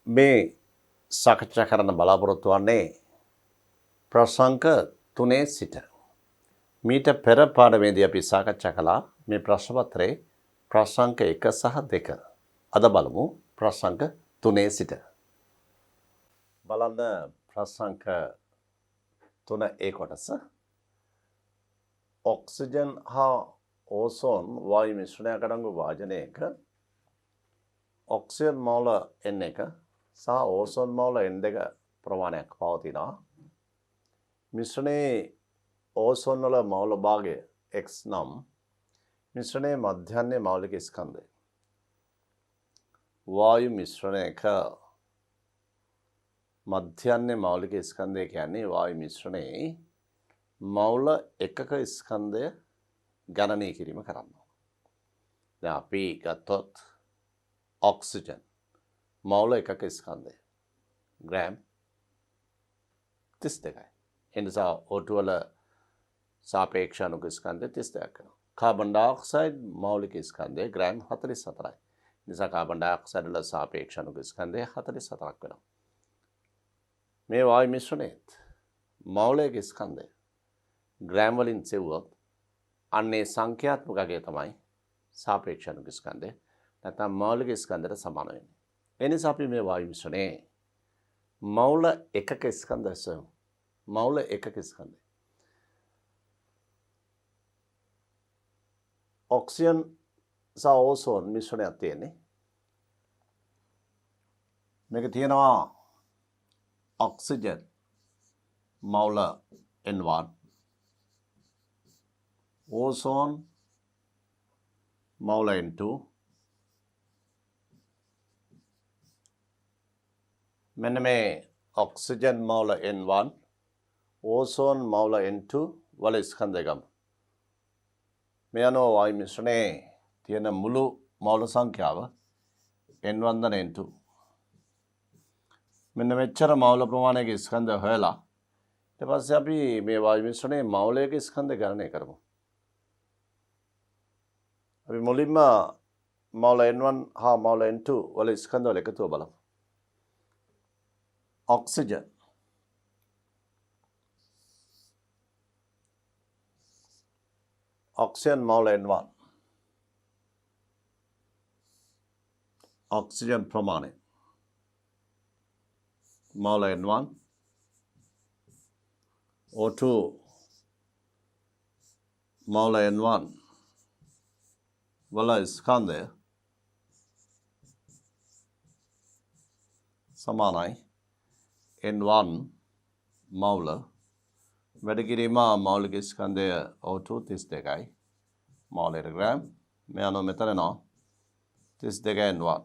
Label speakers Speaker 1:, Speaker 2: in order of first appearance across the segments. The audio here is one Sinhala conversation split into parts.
Speaker 1: මේ සාකච්ඡා කරන්න බලාපොරොත්තු වන්නේ ප්‍රසංග 3 සිට මීට පෙර පාඩමේදී අපි සාකච්ඡා කළා මේ ප්‍රශ්න පත්‍රයේ ප්‍රසංග 1 සහ 2. අද බලමු ප්‍රසංග 3 සිට. බලන්න ප්‍රසංග 3 ඒ කොටස. ඔක්සිජන් හා ඕසෝන් වායු මිශ්‍රණයක් අඩංගු වාජනයක ඔක්සිජන් මෝල N1 සහ ඕසෝන් මෝල N2 ප්‍රමාණයක් පවතිනවා. මිශ්‍රණයේ ඕසෝන් වල මෝල භාගය X නම් මිශ්‍රණයේ මධ්‍යන්නේ මෞලික ස්කන්ධය. වායු මිශ්‍රණයක මධ්‍යන්නේ මෞලික ස්කන්ධය කියන්නේ වායු මිශ්‍රණයේ මෞල එකක ස්කන්ධය ගණනය කිරීම කරන්න. දැන් අපි ගත්තොත් ඔක්සිජන් මෞල එකක ස්කන්ධය ග්‍රෑම් 32යි. එනිසා O2 වල සාපේක්ෂ අණුක ස්කන්ධය 32ක් වෙනවා. කාබන් ඩයොක්සයිඩ් මෞලික ස්කන්ධය ග්‍රෑම් 44යි. නිසා කාබන් ඩයොක්සයිඩ් වල සාපේක්ෂ අණුක ස්කන්ධය 44ක් වෙනවා. මේ වායු මිශ්‍රණයත් මෞලික ස්කන්ධය ග්‍රෑම් වලින් සෙව්වොත් අන්නේ සංඛ්‍යාත්මක අගය තමයි සාපේක්ෂ අණුක ස්කන්ධය නැත්නම් මෞලික ස්කන්ධයට සමාන වෙන්නේ. ඒ නිසා අපි මේ වායු මිශ්‍රණයේ මෞල එකක ස්කන්ධය සොයමු. මෞල එකක ස්කන්ධය. ඔක්සිජන් සහ ඕසෝන් මිශ්‍රණයක් තියෙන්නේ. මේක තියෙනවා ඔක්සිජන් මෞල N1 ඕසෝන් මෞල N2 මෙන්න මේ ඔක්සිජන් මෞල N1 ඕසෝන් මෞල N2 වල ස්කන්ධය ගමු. මේ අනුව වායු මිශ්‍රණයේ තියෙන මුළු මෞල සංඛ්‍යාව N1 දන N2. මෙන්න මෙච්චර මෞල ප්‍රමාණයක ස්කන්ධය හොයලා ඊට පස්සේ අපි මේ වායු මිශ්‍රණයේ මෞලයක ස්කන්ධය ගණනය කරමු. අපි මුලින්ම මෞල N1 හා මෞල N2 වල ස්කන්ධ වල එකතුව බලමු. ඔක්සිජන් ඔක්සිජන් මෞල N1 ඔක්සිජන් ප්‍රමාණය මෞල N1 O2 මෞල N1 වල ස්කන්ධය සමානයි N1 මෞල වැඩ කිරීම මෞලික ස්කන්ධය O2 32යි මෞලයට ග්‍රෑම්. මේ අනුව මෙතන නෝ 32 N1.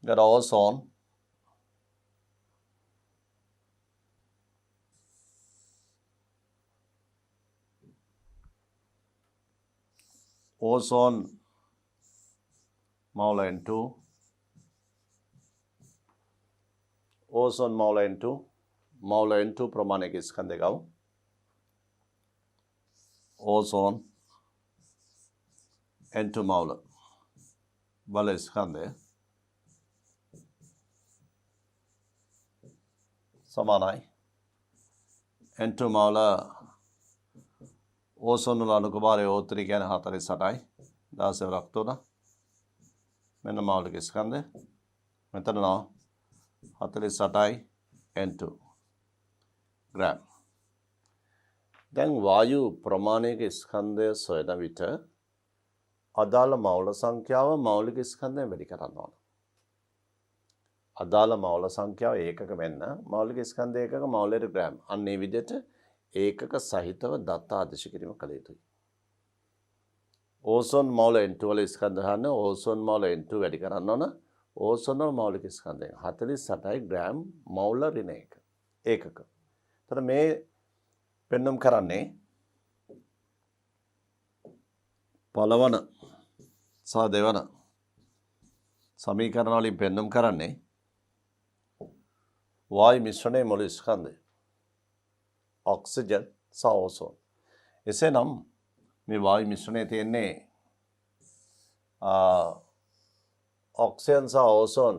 Speaker 1: ඊට ඕසෝන් ඕසෝන් මෞල N2 ඕසෝන් මෞල N2 මෞල N2 ප්‍රමාණයක ස්කන්ධය ගමු. ඕසෝන් N2 මෞල වල ස්කන්ධය සමානයි N2 මෞල ඕසෝන් වල අණු කුමාරය O3 කියන්නේ 48යි 16 වරක් 3. මෙන්න මෞලික ස්කන්ධය. මෙතන නෝ 48යි N2 ග්‍රෑම්. දැන් වායු ප්‍රමාණයක ස්කන්ධය සොයන විට අදාළ මෞල සංඛ්‍යාව මෞලික ස්කන්ධයෙන් වැඩි කරන්න ඕන. අදාළ මෞල සංඛ්‍යාව ඒකක වෙන්න මෞලික ස්කන්ධ ඒකක මෞලයට ග්‍රෑම්. අන්න ඒ විදිහට ඒකක සහිතව දත්ත ආදේශ කිරීම කළ යුතුයි. ඕසෝන් මෞල N2 වල ස්කන්ධ ගන්න ඕසෝන් මෞල N2 වැඩි කරන්න ඕන. ඕසෝන් වල මෞලික ස්කන්ධයෙන් 48යි ග්‍රෑම් මෞල ඍණ එක ඒකක. එතන මේ පෙන්වම් කරන්නේ පළවන සහ දෙවන සමීකරණ වලින් පෙන්වම් කරන්නේ වායු මිශ්‍රණයේ මුළු ස්කන්ධය ඔක්සිජන් සහ ඕසෝන්. එසේනම් මේ වායු මිශ්‍රණයේ තියෙන්නේ ඔක්සිජන් සහ ඕසෝන්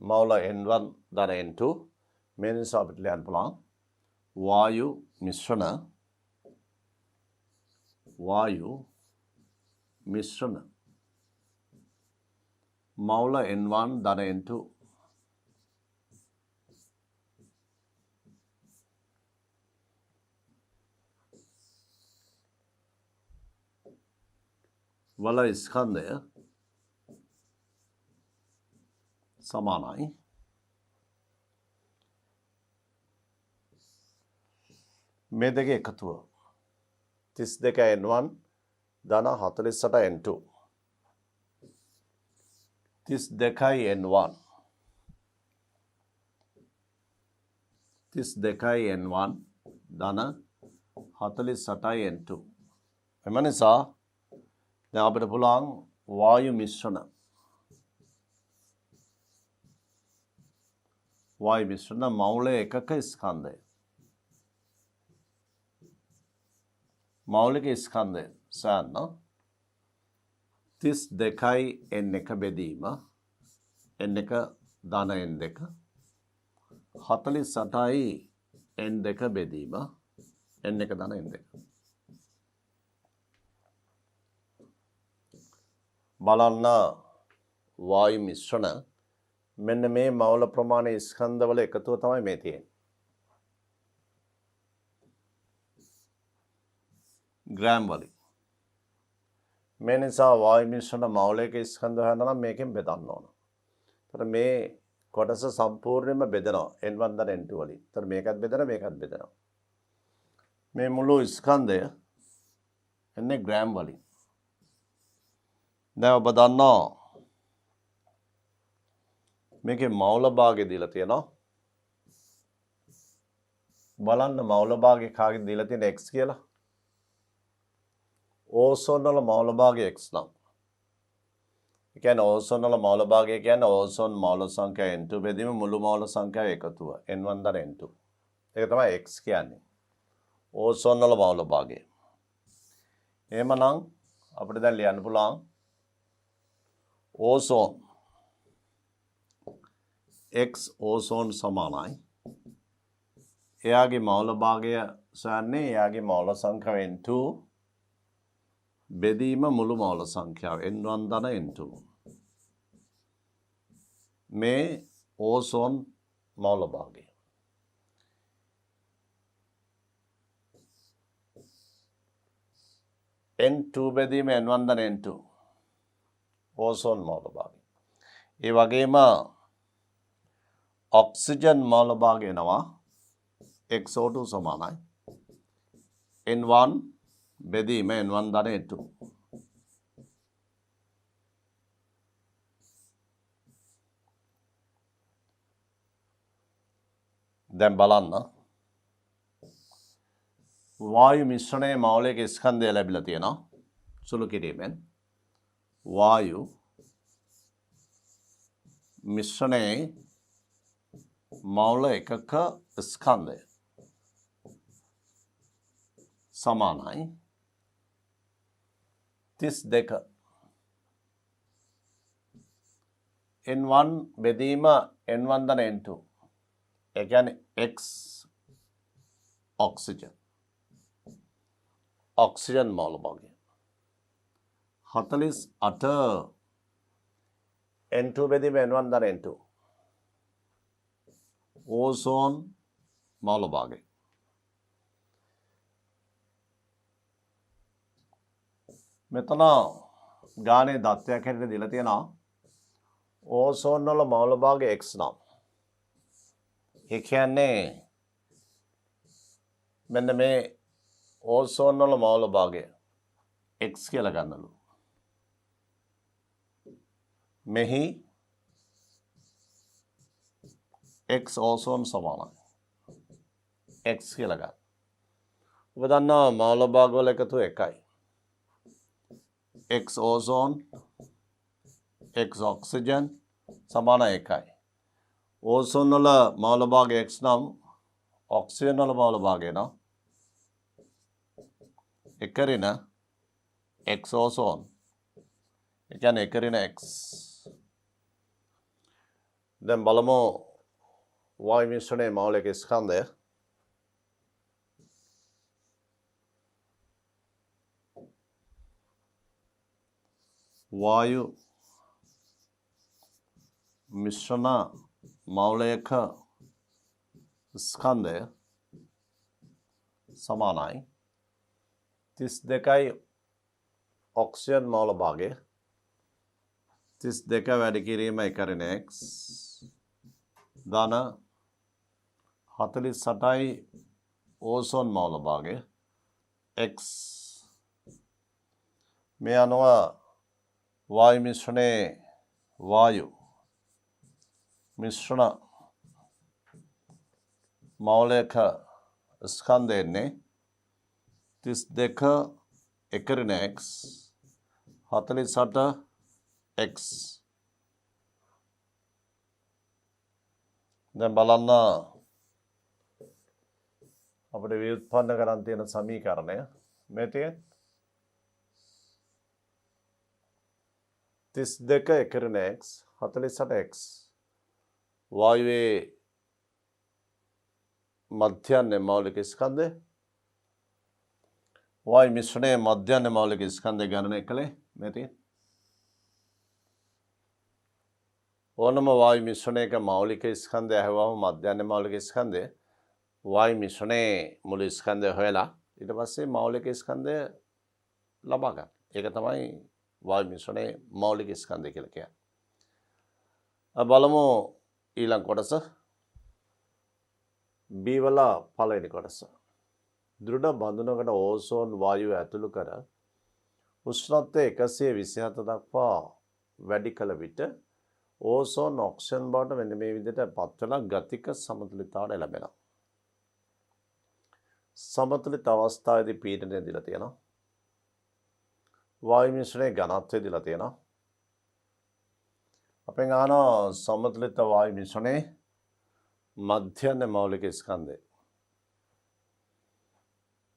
Speaker 1: මවුල N1 ධන N2 මේ නිසා අපිට ලියන්න පුළුවන් වායු මිශ්‍රණ මවුල N1 ධන N2 වල ස්කන්ධය සමානයි මේ දෙක එකතුව 32 N1 ධන 48 N2 32 N1 ධන 48 N2 එම නිසා දැන් අපිට පුළුවන් වායු මිශ්‍රණ මවුල එකක ස්කන්ධය මෞලික ස්කන්ධය සයන්න 32යි N1 බෙදීම N1 ධන N2 48යි N2 බෙදීම N1 ධන N2 බලන්න වායු මිශ්‍රණ මෙන්න මේ මවුල ප්‍රමාණය ස්කන්ධවල එකතුව තමයි මේ තියෙන්නේ ග්‍රෑම් වලින් මේ නිසා වායු මිශ්‍රණ මවුලයක ස්කන්ධ හොයන්න නම් මේකෙන් බෙදන්න ඕන. ඒතර මේ කොටස සම්පූර්ණයෙන්ම බෙදනවා N1 ධන N2 වලින්. ඒතර මේකත් බෙදනවා. මේ මුළු ස්කන්ධය එන්නේ ග්‍රෑම් වලින්. දැන් ඔබ දන්නවා මේකේ මවුල භාගය දීලා තියෙනවා. බලන්න මවුල භාගය කාගෙද දීලා තියෙන x කියලා. ඕසෝන් වල මවුල භාගය x නම්. ඒ කියන්නේ ඕසෝන් වල මවුල භාගය කියන්නේ ඕසෝන් මවුල සංඛ්‍යාව N2 බෙදීම මුළු මවුල සංඛ්‍යාව එකතුව N1 ධන N2. ඒක තමයි x කියන්නේ. ඕසෝන් වල මවුල භාගය. එහෙමනම් අපිට දැන් ලියන්න පුළුවන් ඕසෝන් x ඕසෝන් සමානයි. එයාගේ මවුල භාගය සොයන්නේ එයාගේ මවුල සංඛ්‍යාව N2 බෙදීම මුළු මවුල සංඛ්‍යාව N1 ධන N2 මේ ඕසෝන් මවුල භාගය N2 බෙදීම N1 ධන N2 ඕසෝන් මවුල භාගය ඒ වගේම ඔක්සිජන් මවුල භාගය එනවා XO2 සමානයි N1 බෙදීම N1 ධන N2 දැන් බලන්න වායු මිශ්‍රණයේ මවුලික ස්කන්ධය ලැබිලා තියෙනවා සුළු කිරීමෙන් වායු මිශ්‍රණයේ මවුල එකක ස්කන්ධය සමානයි 32 N1 බෙදීම N1 ධන N2 ඒ කියන්නේ x ඔක්සිජන් මවුල භාගය 48 N2 බෙදීම N1 ධන N2 ඕසෝන් මවුල භාගය මෙතන ගානේ දත්තයක් හැටියට දීලා තියෙනවා ඕසෝන් වල මවුල භාගය x නම් ඒ කියන්නේ මෙන්න මේ ඕසෝන් වල මවුල භාගය x කියලා ගන්නලු මෙහි x ඕසෝන් සමානයි x කියලා ගන්න. ඔබ දන්නවා මවුල භාග වල එකතුව එකයි. x ඕසෝන් x ඔක්සිජන් සමාන එකයි. ඕසෝන් වල මවුල භාගය x නම් ඔක්සිජන් වල මවුල භාගය නම් එකරින x ඕසෝන් ඒ කියන්නේ එකරින x දැන් බලමු වායු මිශ්‍රණයේ මෞලික ස්කන්ධය. वायु मिश्रण मौलिक स्कंदे समानाय 32යි ऑक्सीजन මූල භාගය 32 වැඩි කිරීම 1 x ධන 48යි ඕසෝන් මූල භාගය x මේ අනුව वायु मिश्रणे वायु मिश्रण मौलिक स्कंधेන්නේ 32 1 x 48 x දැන් බලන්න අපිට ව්‍යුත්පන්න කරන් තියෙන සමීකරණය මේ තියෙන 32 1 x 48 x वायुවේ मध्याह्न मौलिक स्कंधे वायु मिश्रणे मध्याह्न मौलिक स्कंधे गणना कले मेती ओनम वायु मिश्रणे का मौलिक स्कंधे है मध्याह्न मौलिक स्कंधे वायु मिश्रणे मूल स्कंधे होएला ඊට පස්සේ मौलिक स्कंधे ලබා ගන්න. ඒක තමයි वायु मिश्रणे मौलिक स्कंधे කියලා කියන්නේ. බලමු ඊළඟ කොටස B වල පළවෙනි කොටස. දෘಢ බඳුනකට ඕසෝන් වායුව ඇතුළු කර උෂ්ණත්වය 127 දක්වා වැඩි කළ විට ඕසෝන් ඔක්සිජන් බවට මෙන්න මේ විදිහට පත් වෙලා ගතික සමතුලිතතාවය ලැබෙනවා. සමතුලිත අවස්ථාවේදී පීඩනය දීලා තියෙනවා. वायु मिश्रणे घनत्वය දීලා තියෙනවා. අපෙන් අහනවා සමතුලිත वायु मिश्रणे मध्याह्न मौलिक स्कंधे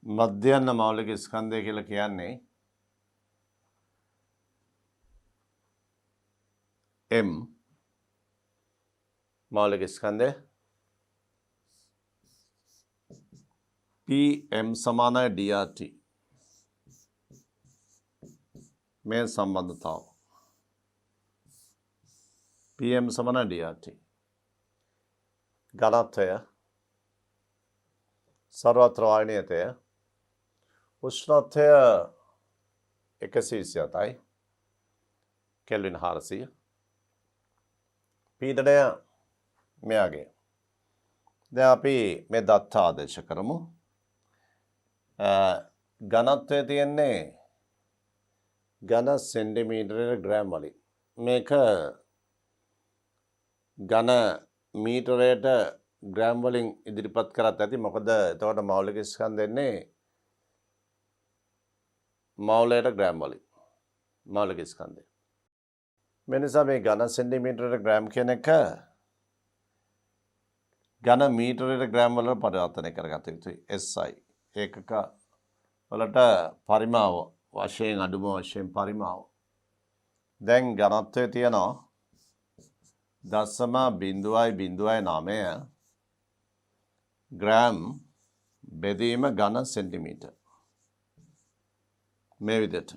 Speaker 1: मध्याह्न मौलिक स्कंधे කියලා කියන්නේ M मौलिक स्कंधे PM समान है DRT में संबंधता PM समान है DRT घनत्वය सर्वत्र वायनीयतය උෂ්ණත්වය 127යි කෙල්වින් 400 පීඩනය මෙයාගේ දැන් අපි මේ දත්ත ආදේශ කරමු ඝනත්වය තියෙන්නේ ඝන සෙන්ටිමීටරයට ග්‍රෑම් වලින් මේක ඝන මීටරයට ග්‍රෑම් වලින් ඉදිරිපත් කරත් ඇති මොකද එතකොට මෞලික ස්කන්ධ එන්නේ මෞලයට ග්‍රෑම් වලින් මෞලික ස්කන්ධය මේ නිසා මේ ඝන සෙන්ටිමීටරයට ග්‍රෑම් කියන එක ඝන මීටරයට ග්‍රෑම් වලට පරිවර්තනය කරගත යුතුයි SI ඒකක වලට පරිමාව වශයෙන් අඩුම වශයෙන් පරිමාව දැන් ඝනත්වය තියෙනවා 0.009 ग्राम බෙදීම ඝන සෙන්ටිමීටර් මේ විදිහට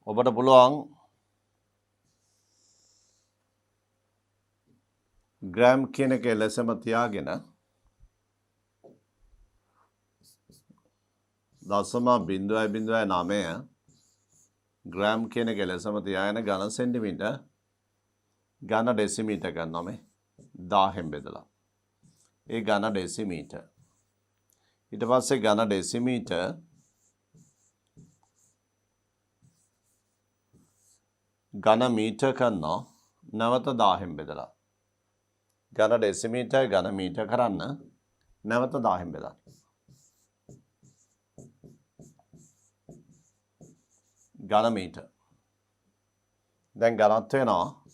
Speaker 1: ඔබට පුළුවන් ග්‍රෑම් කියන එක ලෙසම තියාගෙන 0.009 ග්‍රෑම් කියන එක ලෙසම තියාගෙන ඝන සෙන්ටිමීටර් ඝන ඩෙසිමීටර් ගන්නවා මේ 1000න් බෙදලා. ඒ ඝන ඩෙසිමීටර්. ඊට පස්සේ ඝන ඩෙසිමීටර් ඝන මීටර් කරනවා නැවත 1000න් බෙදලා. ඝන ඩෙසිමීටර් ඝන මීටර් කරන්න නැවත 1000න් බෙදලා. ඝන මීටර්. දැන් ඝනත්වය වෙනවා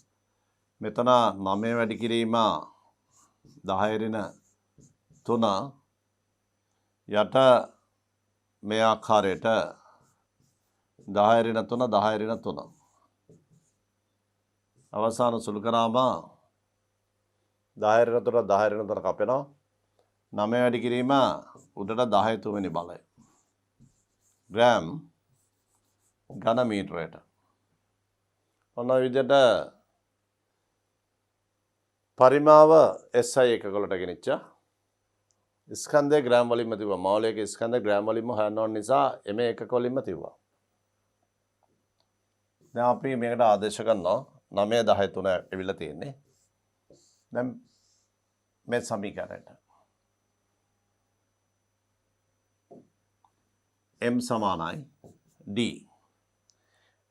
Speaker 1: මෙතන 9 වැඩි කිරීම 10 3 යට මේ ආකාරයට 10 3 10 3 අවසාන සුළු කරාම 10 ඍණ 3 10 ඍණ 3 කපෙනවා. 9 වැඩි කිරීම උඩට 10 තුන්වෙනි බලය. ග්‍රෑම් ඝන මීටරයට. ඔන්න ඔය විදිහට පරිමාව SI එකක වලට ගෙනිච්චා. ස්කන්ධය ග්‍රෑම් වලින්ම තිබ්බා. මෞලික ස්කන්ධය ග්‍රෑම් වලින්ම හොයන්න ඕන නිසා එමේ එකක වලින්ම තිබ්බා. දැන් අපි මේකට ආදේශ කරනවා 9 10 3 එවිලා තියෙන්නේ. දැන් මේ සමීකරණයට m සමානයි d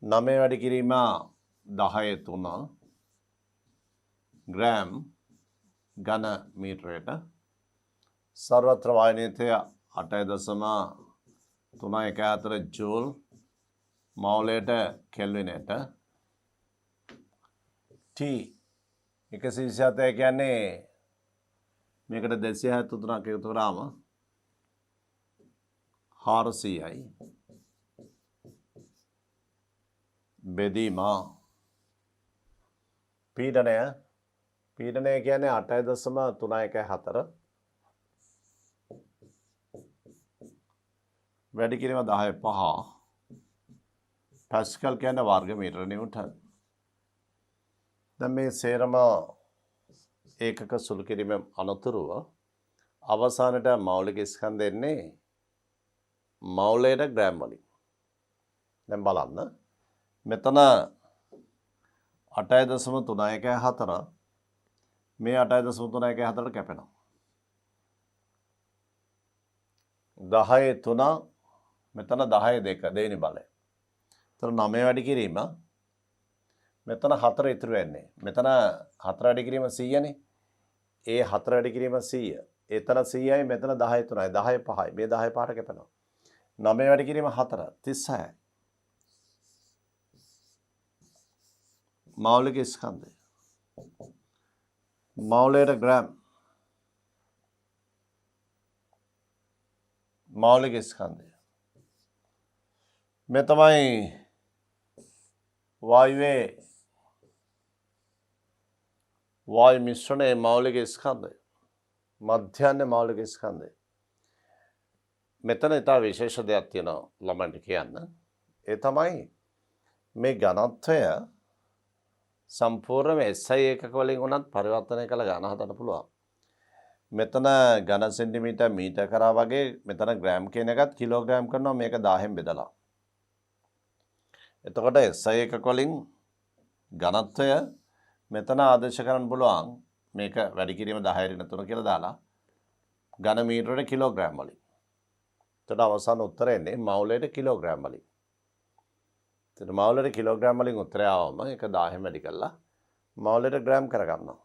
Speaker 1: 9 වැඩි කිරීම 10 3 ග්‍රෑම් ඝන මීටරයට සර්වත්‍ර වායනීයතය 8.314 ජූල් මවුලයට කෙල්විනයට T 127 කියන්නේ මේකට 273ක් එකතු කරාම 400යි බෙදීම පීඩනය කියන්නේ 8.314 වැඩි කිරීම 10 5 පැස්කල් කියන්නේ වර්ග මීටර නිව්ටන්. දැන් මේ සේරම ඒකක සුළු කිරීම අනතුරුව අවසානට මෞලික ස්කන්ධ එන්නේ මෞලයට ග්‍රෑම් වලින්. දැන් බලන්න මෙතන 8.314 මේ 8.314ට කැපෙනවා. 10 3 මෙතන 10 2 දෙවෙනි බලය. එතන 9 වැඩි කිරීම මෙතන 4 ඉතුරු වෙන්නේ. මෙතන 4 වැඩි කිරීම 100නේ. ඒ 4 වැඩි කිරීම 100. එතන 100යි මෙතන 10 3යි 10 5යි. මේ 10 5ට කැපෙනවා. 9 වැඩි කිරීම 4 36යි. මෞලික ස්කන්ධය. මෞලයට ග්‍රෑම්. මෞලික ස්කන්ධය. මේ තමයි වායුවේ වායු මිශ්‍රණයේ මෞලික ස්කන්ධය. මධ්‍යස්ථ මෞලික ස්කන්ධය. මෙතන ඉතා විශේෂ දෙයක් තියෙනවා ළමයින්ට කියන්න. ඒ තමයි මේ ඝනත්වය සම්පූර්ණයෙන්ම SI එකක වලින් උනත් පරිවර්තනය කළ ඝන හදන්න පුළුවන්. මෙතන ඝන සෙන්ටිමීටර් මීටර කරා වගේ මෙතන ග්‍රෑම් කියන එකත් කිලෝග්‍රෑම් කරනවා මේක 1000න් බෙදලා. එතකොට SI එකක වලින් ඝනත්වය මෙතන ආදේශ කරන්න පුළුවන් මේක වැඩි කිරීම 10 කියලා දාලා ඝන මීටරයට කිලෝග්‍රෑම් වලින්. එතකොට අවසාන උත්තරය එන්නේ මවුලයට කිලෝග්‍රෑම් වලින්. එතකොට මවුලයට කිලෝග්‍රෑම් වලින් උත්තරය ආවම ඒක 1000න් වැඩි කරලා මවුලයට ග්‍රෑම් කරගන්නවා.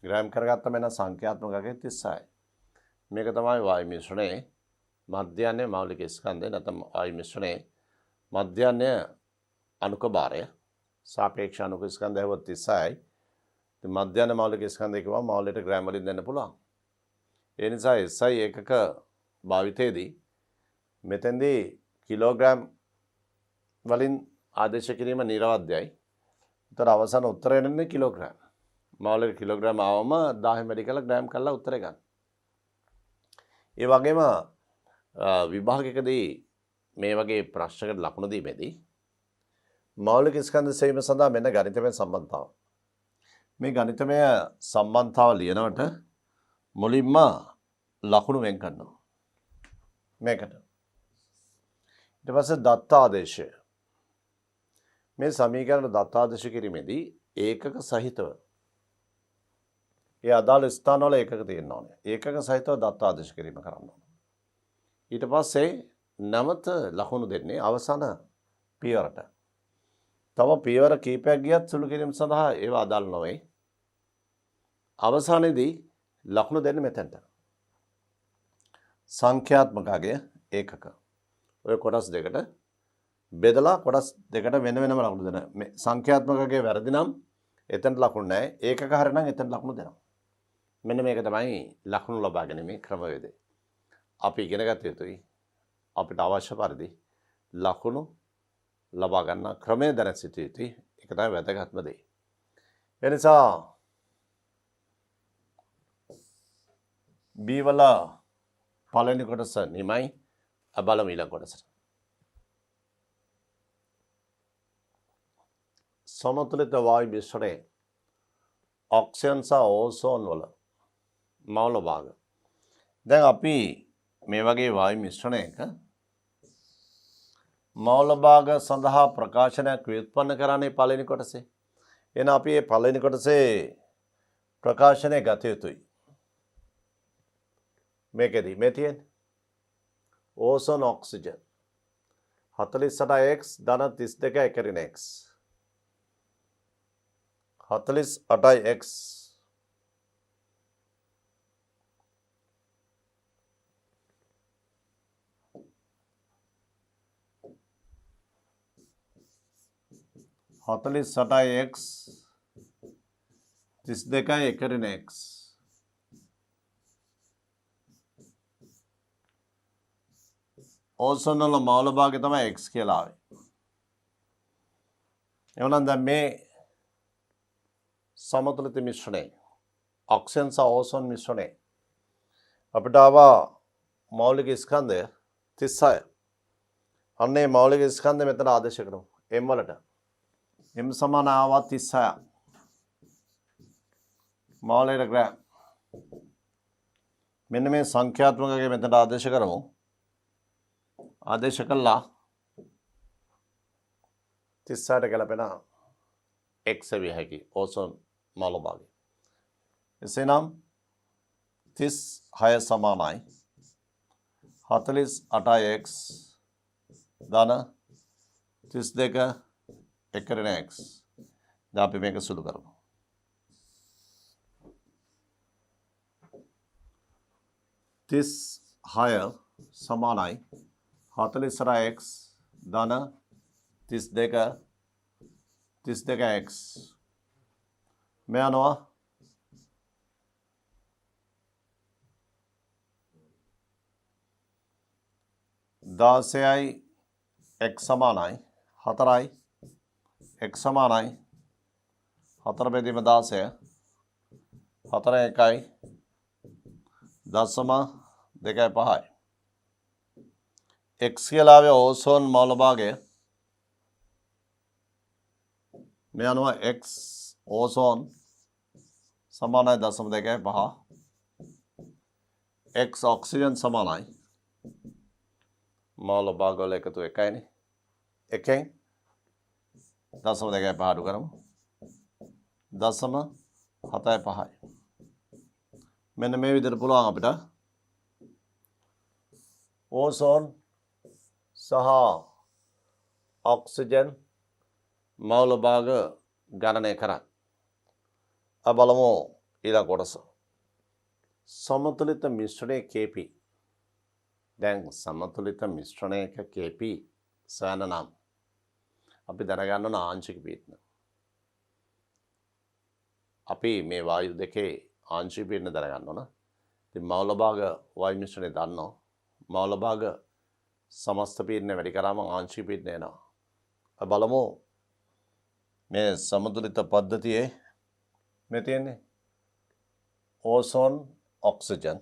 Speaker 1: ග්‍රෑම් කරගත්තම එන සංඛ්‍යාත්මකකේ 36යි. මේක තමයි වායු මිශ්‍රණයේ මධ්‍යස්ථ මෞලික ස්කන්ධය නැත්නම් වායු මිශ්‍රණයේ මධ්‍යස්ථ අණුක භාරය සාපේක්ෂ අණුක ස්කන්ධය හව 36යි. ඉතින් මධ්‍යස්ථ මෞලික ස්කන්ධය කියවම මෞලයට ග්‍රෑම් වලින් දෙන්න පුළුවන්. ඒ නිසා SI ඒකක භාවිතයේදී මෙතෙන්දී කිලෝග්‍රෑම් වලින් ආදේශ කිරීම නිර්වද්‍යයි. උතර අවසාන උත්තරය එන්නේ කිලෝග්‍රෑම්. මෞලික කිලෝග්‍රෑම් ආවම 1000 වැඩි කරලා ග්‍රෑම් කරලා උත්තරය ගන්න. ඒ වගේම විභාගයකදී මේ වගේ ප්‍රශ්නකට ලකුණු දීමේදී මෞලික ස්කන්ධ සෙවීම සඳහා මෙන්න ගණිතමය සම්බන්ධතාව. මේ ගණිතමය සම්බන්ධතාව ලියනකොට මුලින්ම ලකුණු වෙන් කරනවා. මේකට. ඊට පස්සේ දත්ත ආදේශය. මේ සමීකරණ දත්ත ආදේශ කිරීමේදී ඒකක සහිතව ඒ අදාළ ස්ථානවල ඒකක තියෙන්න ඕනේ. ඒකක සහිතව දත්ත ආදේශ කිරීම කරන්න ඕනේ. ඊට පස්සේ නැවත ලකුණු දෙන්නේ අවසාන පියවරට. තව පියවර කීපයක් ගියත් සුළු කිරීම සඳහා ඒව අදාළ නොවේ. අවසානයේදී ලකුණු දෙන්නේ මෙතනට. සංඛ්‍යාත්මකගේ ඒකක. ඔය කොටස් දෙකට බෙදලා කොටස් දෙකට වෙන වෙනම ලකුණු දෙනවා. මේ සංඛ්‍යාත්මකගේ වැරදි නම් එතනට ලකුණු නැහැ. ඒකක හරිය නම් එතනට ලකුණු දෙනවා. මෙන්න මේක තමයි ලකුණු ලබා ගැනීමේ ක්‍රමවේදය. අපි ඉගෙන ගත යුතුයි. අපිට අවශ්‍ය පරිදි ලකුණු ලබා ගන්න ක්‍රමය දැන සිටිය යුතුයි. ඒක තමයි වැදගත්ම දේ. එනිසා B වල පළවෙනි කොටස නිමයි. බලමු ඊළඟ කොටසට. සමතුලිත වායු මිශ්‍රණය ඔක්සිජන් සහ ඕසෝන් වල මවුල භාග. දැන් අපි මේ වගේ වායු මිශ්‍රණයක මවුල භාග සඳහා ප්‍රකාශනයක් ව්‍යුත්පන්න කරන්නේ පළවෙනි කොටසේ. එහෙනම් අපි මේ පළවෙනි කොටසේ ප්‍රකාශනය ගත යුතුයි. මේකෙදි මේ තියෙන්නේ ඕසෝන් ඔක්සිජන් 48x ධන 32 එකරින x 48x x 32 එකරින x ozone වල මවුල භාගය තමයි x කියලා ආවේ. එවනම් දැන් මේ සමතුලිත මිශ්‍රණය ඔක්සිජන් සහ ඕසෝන් මිශ්‍රණය අපිට ආවා මෞලික ස්කන්ධය 36. අන්නේ මෞලික ස්කන්ධය මෙතන ආදේශ කරමු m වලට. m සමාන ආවා 36. මෞලික ග්‍රෑම්. මෙන්න මේ සංඛ්‍යාත්මකයේ මෙතන ආදේශ කරමු. ආදේශ කළා 36ට ගැලපෙන x විය හැකි ඕසෝන් මවුල භාගය. එසේනම් 36 සමානයි 48x ධන 32 එකරින x. දැන් අපි මේක සුළු කරමු. 36 සමානයි 48x ධන 32x මේ අනුව 16යි x සමානයි 4යි x සමානයි 4 බෙදීම 16 4 1යි 0.25යි x කියලා ආවේ ඕසෝන් මවුල භාගය. මේ අනුව x ඕසෝන් සමානයි 0.25 x ඔක්සිජන් සමානයි මවුල භාග වල එකතු එකයිනේ. එකෙන් 0.25 අඩු කරමු 0.75යි. මෙන්න මේ විදිහට පුළුවන් අපිට ඕසෝන් සහ ඔක්සිජන් මවුල භාග ගණනය කරන්න. බලමු ඊළඟ කොටස. සමතුලිත මිශ්‍රණයේ Kp. දැන් සමතුලිත මිශ්‍රණයක Kp සෑහෙන නම් අපි දැනගන්න ඕන ආංශික පීඩන. අපි මේ වායු දෙකේ ආංශික පීඩන දැනගන්න ඕන. ඉතින් මවුල භාග වායු මිශ්‍රණය දන්නවා. මවුල භාග සමස්ත පීඩනය වැඩි කරාම ආංශික පීඩනය එනවා. බලමු මේ සමතුලිත පද්ධතියේ මේ තියෙන්නේ ඕසෝන් ඔක්සිජන්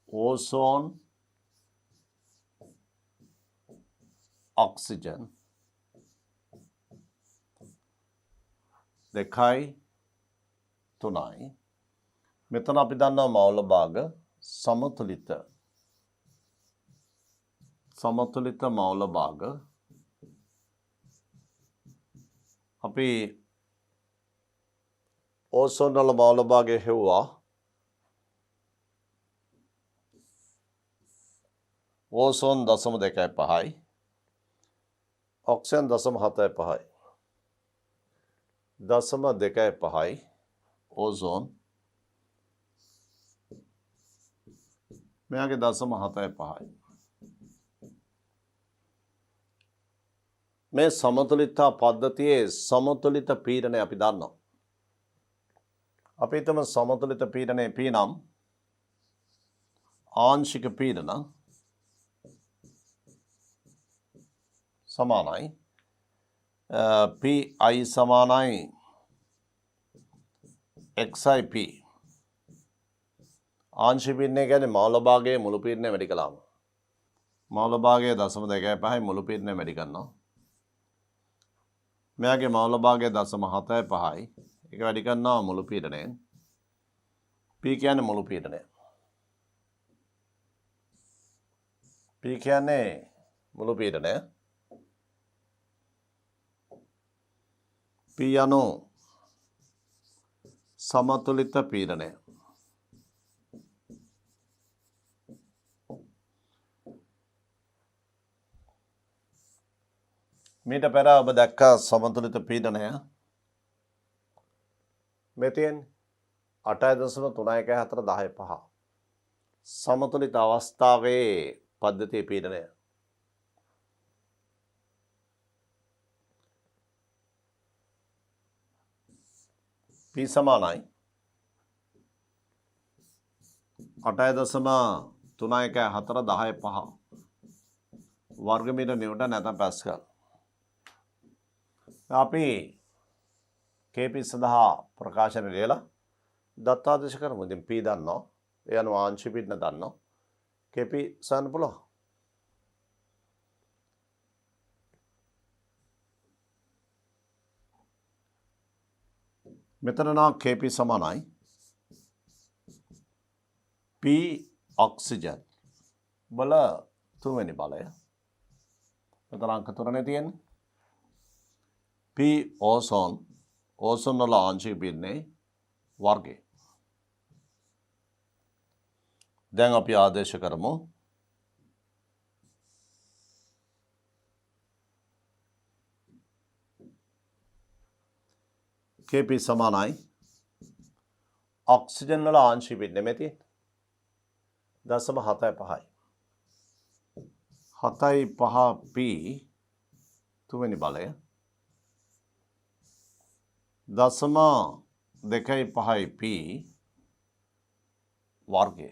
Speaker 1: ඕසෝන් ඔක්සිජන් 2යි 3යි. මෙතන අපි දන්නවා මවුල භාග සමතුලිත මවුල භාග අපි ඕසෝන් වල මවුල භාගය හෙව්වා ඕසෝන් 0.25යි ඔක්සිජන් 0.75යි 0.25යි ඕසෝන් මෙයාගේ 0.75යි. මේ සමතුලිත පද්ධතියේ සමතුලිත පීඩනය අපි දන්නවා. අපි හිතමු සමතුලිත පීඩනයේ P නම් ආංශික පීඩන සමානයි pi සමානයි xip ආංශ පීඩනය කියන්නේ මවුල භාගයේ මුළු පීඩනය වැඩි කළාම මවුල භාගයේ 0.25යි මුළු පීඩනය වැඩි කරනවා. මෙයාගේ මවුල භාගයේ 0.75යි ඒක වැඩි කරනවා මුළු පීඩනයෙන්. p කියන්නේ මුළු පීඩනය. p කියන්නේ මුළු පීඩනය. p යනු සමතුලිත පීඩනය. මීට පෙර ඔබ දැක්ක සමතුලිත පීඩනය මෙතෙන් 8.314 සමතුලිත අවස්ථාවේ පද්ධතියේ පීඩනය P සමානයි 8.314 වර්ගමීටර් නිව්ටන් නැත්නම් පැස්කල්. අපි KP සඳහා ප්‍රකාශන ලියලා දත්තාදේශ කරමු. ඉතින් P දන්නවා. ඒ අනුව ආංශ පීඩන දන්නවා. KP සොයන්න පුළුවන්. මෙතන නම් KP සමානයි P ඔක්සිජන් බල තුන්වෙනි බලය. මෙතන අංක 3නේ තියෙන්නේ. P ඕසෝන් වල ආංශික පීඩනයේ වර්ගය. දැන් අපි ආදේශ කරමු KP සමානයි ඔක්සිජන් වල ආංශික පීඩනය මෙතන 0.75යි 7.5 P තුන්වෙනි බලය 0.25 P වර්ගය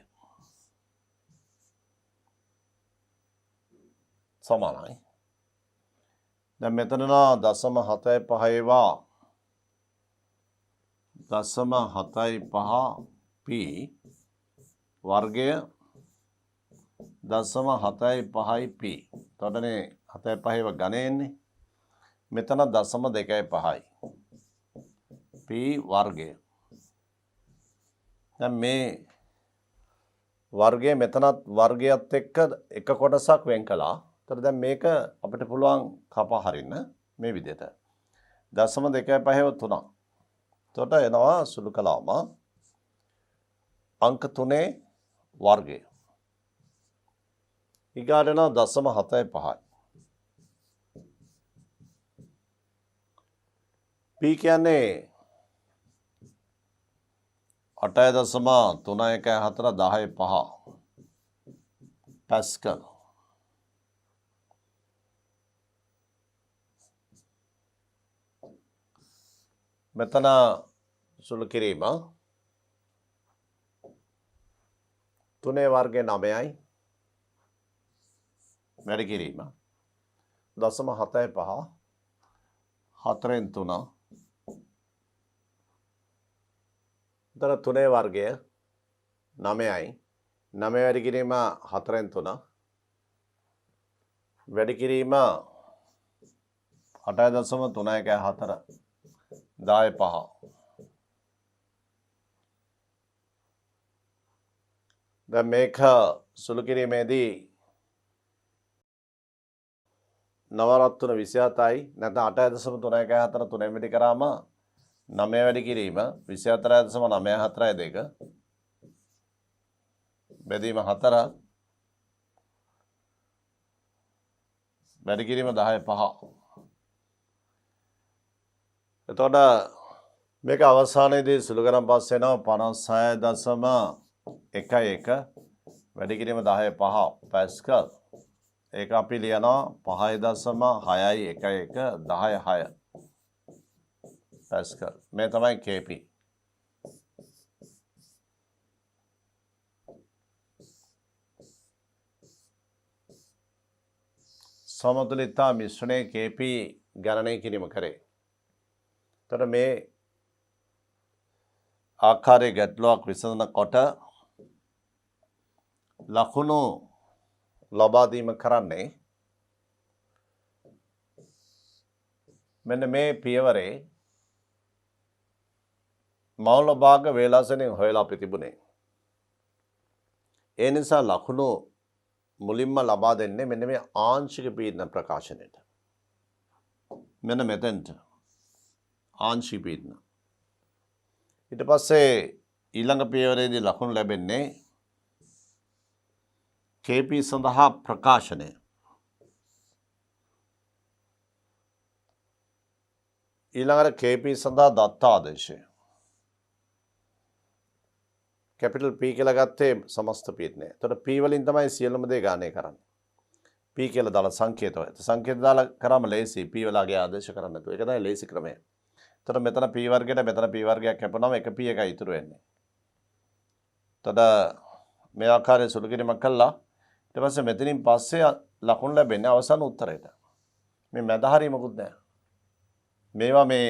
Speaker 1: සමානයි. දැන් මෙතන නා 0.75 ඒවා 0.75 P වර්ගය 0.75 P. තොටනේ 75 ගණේ එන්නේ. මෙතන 0.25යි. P වර්ගය. දැන් මේ වර්ගය මෙතනත් වර්ගයත් එක්ක එක කොටසක් වෙන් කළා. ඒතර දැන් මේක අපිට පුළුවන් කපා හරින්න මේ විදිහට. 0.25 3. එතකොට එනවා සුළු කළාම අංක 3 වර්ගය. ඊගාට එනවා 0.75යි. P කියන්නේ 8.314 පැස්කල්. මෙතන සුළු කිරීම 3 වර්ගය 9යි වැඩි කිරීම 0.75 4න් 3 එතන 3 වර්ගය 9යි 9 වැඩි කිරීම 4න් 3 වැඩි කිරීම 8.314 10.5 දැන් මේක සුළු කිරීමේදී නවරත්න 27යි නැත්නම් 8.314 3 වැඩි කරාම 9 වැඩි කිරීම 24.942 බෙදීම 4 වැඩි කිරීම 10.5 එතකොට මේක අවසානයේදී සුළු කරන් පස්සේ එනවා 56.11 වැඩි කිරීම 10.5 පැස්කල්. ඒක අපි ලියනවා 5.611 10.6 පැස්කල්. මේ තමයි KP. සමතුලිතතා මිශ්‍රණයේ KP ගණනය කිරීම කරේ. තොර මේ ආකාරයේ ගැටලුවක් විසඳනකොට ලකුණු ලබා දීම කරන්නේ මෙන්න මේ පියවරේ මෞල භාග වේලාසනෙන් හොයලා අපි තිබුණේ. ඒ නිසා ලකුණු මුලින්ම ලබා දෙන්නේ මෙන්න මේ ආංශික පීඩන ප්‍රකාශනයට. මෙන්න මෙතෙන්ට ආංශික පීඩන. ඊට පස්සේ ඊළඟ පියවරේදී ලකුණු ලැබෙන්නේ KP සඳහා ප්‍රකාශනය. ඊළඟට KP සඳහා දත්ත ආදේශය. කැපිටල් P කියලා ගත්තේ සමස්ත පීඩනය. එතකොට P වලින් තමයි සියලුම දේ ගාණය කරන්නේ. P කියලා දාලා සංකේතය. සංකේත දාලා කරාම ලේසි. P වලගේ ආදේශ කරන්න නැතුව. ඒක තමයි ලේසි ක්‍රමය. එතකොට මෙතන P වර්ගයට මෙතන P වර්ගයක් කැපුණාම එක P එකයි ඉතුරු වෙන්නේ. එතකොට මේ ආකාරයේ සුළු කිරීමක් කළා. ඊට පස්සේ මෙතනින් පස්සේ ලකුණු ලැබෙන්නේ අවසාන උත්තරයට. මේ මැද හරිය මොකුත් නැහැ. මේවා මේ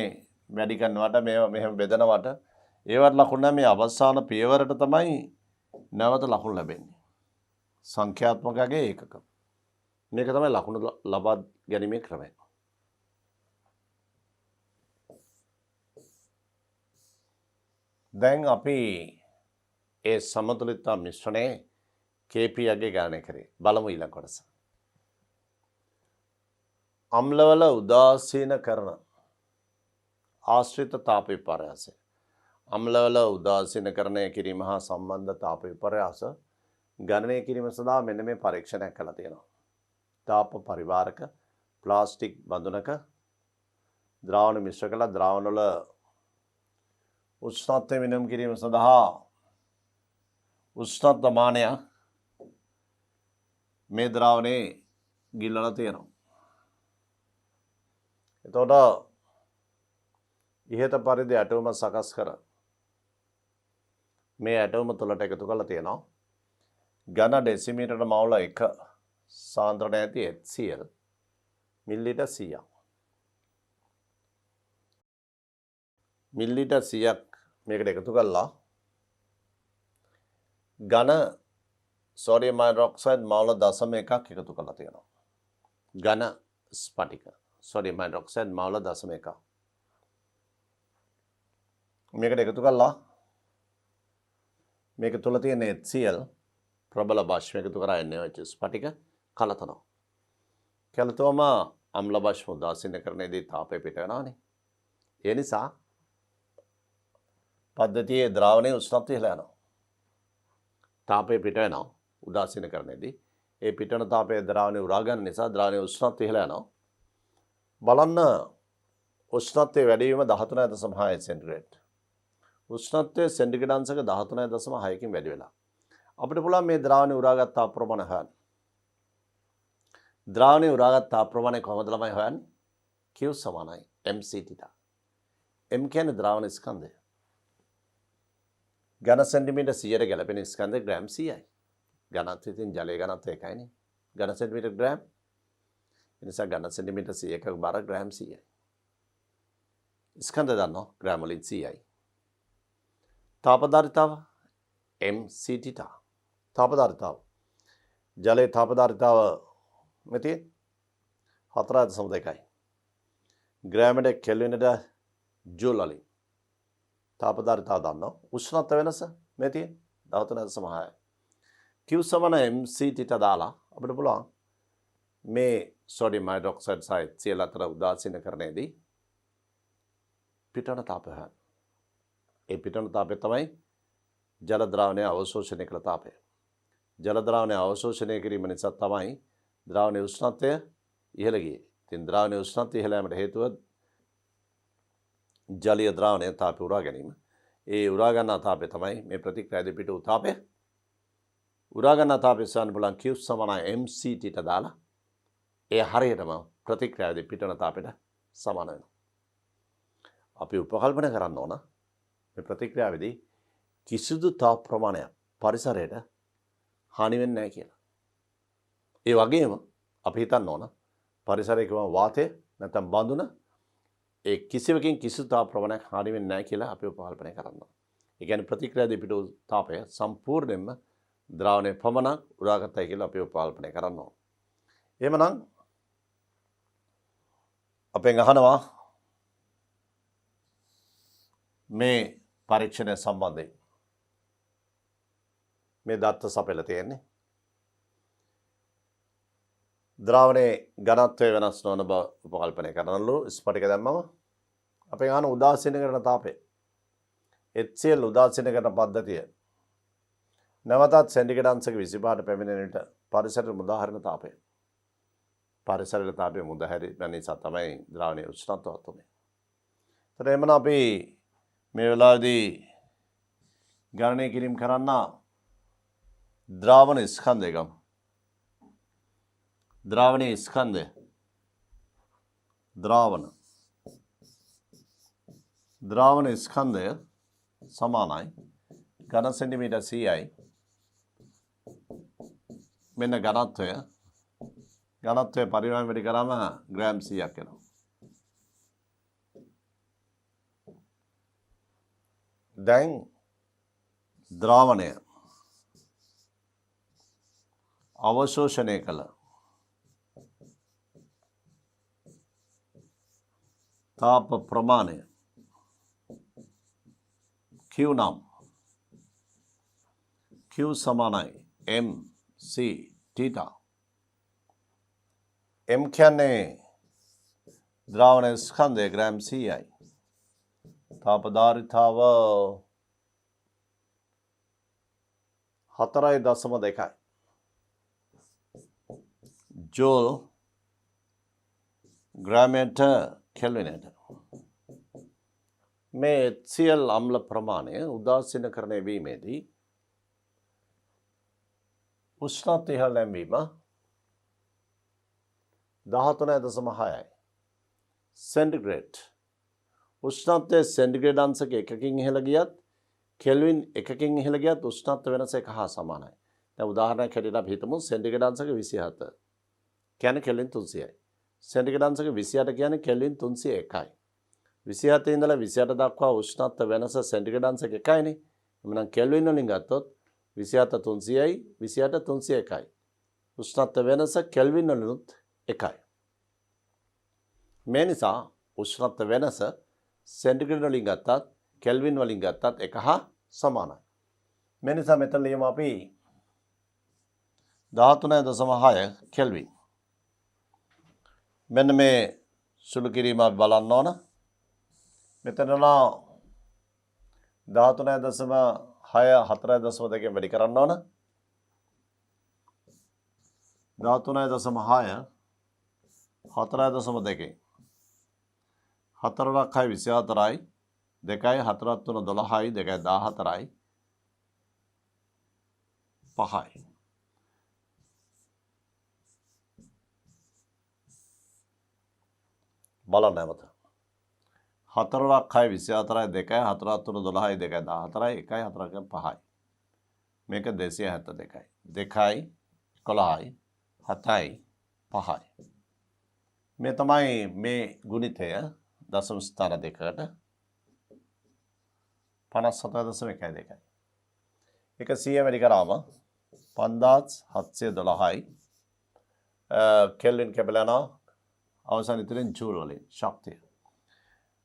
Speaker 1: වැඩි කරනවට මේවා මෙහෙම බෙදනවට ඒවට ලකුණු නැහැ. මේ අවසාන පියවරට තමයි නැවත ලකුණු ලැබෙන්නේ. සංඛ්‍යාත්මකගේ ඒකක. මේක තමයි ලකුණු ලබා ගැනීමේ ක්‍රමය. දැන් අපි ඒ සමතුලිතතා මිශ්‍රණයේ KP යගේ ගණනය කරේ. බලමු ඊළඟ කොටස. අම්ලවල උදාසීන කරන ආශ්‍රිත තාප විපර්යාසය. අම්ලවල උදාසීනකරණය කිරීම හා සම්බන්ධ තාප විපර්යාස ගණනය කිරීම සඳහා මෙන්න මේ පරීක්ෂණයක් කළා තියෙනවා. තාප පරිවාරක ප්ලාස්ටික් බඳුනක ද්‍රාවණ මිශ්‍ර කළ ද්‍රාවණ වල උෂ්ණත්වය වෙනම කිරීම සඳහා උෂ්ණත්ව මානය මේ ද්‍රාවණේ ගිල්ලලා තියෙනවා. එතකොට ඉහත පරිදි ඇටවුම සකස් කර මේ ඇටවුම තුළට එකතු කරලා තියෙනවා. ඝන ඩෙසිමීටර මවුල 1 සාන්ද්‍රණය ඇති HCl මිලිලීටර් 100ක්. මිලිලීටර් 100ක් මේකට එකතු කළා. ඝන සෝඩියම් හයිඩ්‍රොක්සයිඩ් මවුල 0.1ක් එකතු කරලා තියෙනවා. ඝන ස්ෆටික සෝඩියම් හයිඩ්‍රොක්සයිඩ් මවුල 0.1ක් මේකට එකතු කළා. මේක තුල තියෙන HCl ප්‍රබල භාෂ්ම එකතු කරා NaOH ස්ෆටික කලතනවා. කලතුවම අම්ල භාෂ්ම උදාසීනකරණයේදී තාපය පිට වෙනවානේ. ඒ නිසා පද්ධතියේ ද්‍රාවණයේ උෂ්ණත්වය ඉහළ යනවා. තාපය පිට වෙනවා උදාසීනකරණයේදී. ඒ පිටන තාපයේ ද්‍රාවණය උරා ගන්න නිසා ද්‍රාවණයේ උෂ්ණත්වය ඉහළ යනවා. බලන්න උෂ්ණත්වයේ වැඩි වීම 13.6 සෙන්ටිග්‍රේඩ්. උෂ්ණත්වයේ සෙන්ටිග්‍රේඩ් අංශක 13.6කින් වැඩි වෙලා. අපිට පුළුවන් මේ ද්‍රාවණය උරාගත් තාප ප්‍රමාණය හොයන්න. ද්‍රාවණය උරාගත් තාප ප්‍රමාණය කොහොමද ළමයි හොයන්නේ? Q සමානයි mc θ. m කියන්නේ ද්‍රාවණ ස්කන්ධය. ඝන සෙන්ටිමීටර් 100ට ගැලපෙන ස්කන්ධය ග්‍රෑම් 100යි. ඝනත්වයෙන් ජලයේ ඝනත්වය එකයිනේ. ඝන සෙන්ටිමීටර් ග්‍රෑම්. ඒ නිසා ඝන සෙන්ටිමීටර් 100ක බර ග්‍රෑම් 100යි. ස්කන්ධය දන්නවා ග්‍රෑම් වලින් 100යි. තාපධාරිතාව mc θ. තාපධාරිතාව ජලයේ තාපධාරිතාව මෙතේ 4.2යි. ග්‍රෑමට කෙල්විනට ජූල් වලින් තාපධාරිතාව දන්නවා. උෂ්ණත්ව වෙනස මෙතේ 13.6යි. Q සමාන mc θ දාලා අපිට පුළුවන් මේ සෝඩියම් හයිඩ්‍රොක්සයිඩ් සහ HCl අතර උදාසීනකරණයේදී පිටන තාපය හොයන්න. ඒ පිටන තාපය තමයි ජල ද්‍රාවණය අවශෝෂණය කළ තාපය. ජල ද්‍රාවණය අවශෝෂණය කිරීම නිසා තමයි ද්‍රාවණයේ උෂ්ණත්වය ඉහළ ගියේ. ඉතින් ද්‍රාවණයේ උෂ්ණත්වය ඉහළ යාමට හේතුව ජලීය ද්‍රාවණයේ තාපය උරා ගැනීම. ඒ උරා ගන්නා තාපය තමයි මේ ප්‍රතික්‍රියාවේ පිට වූ තාපය. උරා ගන්නා තාපය සමාන බලන් Q සමානයි mc θ දාලා ඒ හරියටම ප්‍රතික්‍රියාවේ පිටවන තාපයට සමාන වෙනවා. අපි උපකල්පන කරන්න ඕන මේ ප්‍රතික්‍රියාවේදී කිසිදු තාප ප්‍රමාණයක් පරිසරයට හානි වෙන්නේ නැහැ කියලා. ඒ වගේම අපි හිතන්න ඕන පරිසරයේ කිව්වම වාතය නැත්නම් බඳුන ඒ කිසිවකින් කිසි තාප ප්‍රමාණයක් හානි වෙන්නේ නැහැ කියලා අපි උපකල්පනය කරනවා. ඒ කියන්නේ ප්‍රතික්‍රියා දෙපිට තාපය සම්පූර්ණයෙන්ම ද්‍රාවණය පමණක් උරාගතයි කියලා අපි උපකල්පනය කරනවා. එහෙමනම් අපෙන් අහනවා මේ පරීක්ෂණය සම්බන්ධයෙන් මේ දත්ත සපයලා තියෙන්නේ ද්‍රාවණයේ ඝනත්වය වෙනස් නොවන බව උපකල්පනය කරනලු ස්පටික දැම්මම අපෙන් අහන උදාසීනකරණ තාපය HCl උදාසීනකරණ පද්ධතිය නැවතත් සෙන්ටිග්‍රේඩ් අංශක 25ට පැමිණෙන විට පරිසරයට මුදාහරින තාපය පරිසරයට තාපය මුදාහැරීම නිසා තමයි ද්‍රාවණයේ උෂ්ණත්වවත් උනේ. ඒතර එමන අපි මේ වෙලාවේදී ගණනය කිරීම කරන්න ද්‍රාවණ ස්කන්ධය ගමු. ද්‍රාවණයේ ස්කන්ධය ද්‍රාවණ ස්කන්ධය සමානයි ඝන සෙන්ටිමීටර් 100යි. මෙන්න ඝනත්වය පරිමාණය වැඩි කරාම ග්‍රෑම් 100ක් එනවා. දැන් ද්‍රාවණය අවශෝෂණය කළ තාප ප්‍රමාණය Q නම් Q සමානයි mc theta. m කියන්නේ ද්‍රාවණ ස්කන්ධය ග්‍රෑම් 100යි. තාපධාරිතාව 4.2 ජෝල් ග්‍රෑමට කෙල්විනට. මේ HCl අම්ල ප්‍රමාණය උදාසීනකරණය වීමේදී උෂ්ණත්වය ඉහළ නැංවීම 13.6යි. සෙන්ටිග්‍රේඩ් උෂ්ණත්වය සෙන්ටිග්‍රේඩ් අංශක 1කින් ඉහළ ගියත් කෙල්වින් 1කින් ඉහළ ගියත් උෂ්ණත්ව වෙනස 1 හා සමානයි. දැන් උදාහරණයක් හැටියට අපි හිතමු සෙන්ටිග්‍රේඩ් අංශක 27 කියන්නේ කෙල්වින් 300යි. සෙන්ටිග්‍රේඩ් අංශක 28 කියන්නේ කෙල්වින් 301යි. 27 ඉඳලා 28 දක්වා උෂ්ණත්ව වෙනස සෙන්ටිග්‍රේඩ් අංශක 1යිනේ. එhmenan කෙල්වින් වලින් ගත්තොත් 27 300යි 28 301යි. උෂ්ණත්ව වෙනස කෙල්වින් වලිනුත් 1යි. මේ නිසා උෂ්ණත්ව වෙනස සෙන්ටිග්‍රේඩ් වලින් ගත්තත් කෙල්වින් වලින් ගත්තත් 1 හා සමානයි. මේ නිසා මෙතන ලියමු අපි 13.6 කෙල්වින්. මෙන්න මේ සුළු කිරීම අපි බලන්න ඕන. මෙතන නා 13.6 4.2 වැඩි කරන්න ඕන. 13.6 4.2 4 24යි 2යි 4 3 12යි 2යි 14යි 5යි. බලන්න නැවත 4 6 24යි 2යි 4 3 12යි 2යි 14යි 1යි 4යි 5යි. මේක 272යි 2යි 11යි 7යි 5යි. මේ තමයි මේ ගුණිතය දශම ස්ථාන දෙකකට 57.12යි. එක 100 වැඩි කරාම 5712යි කෙල්වින් කැපලනවා අවසාන ඉතින් ජූල් වලින් ශක්තිය.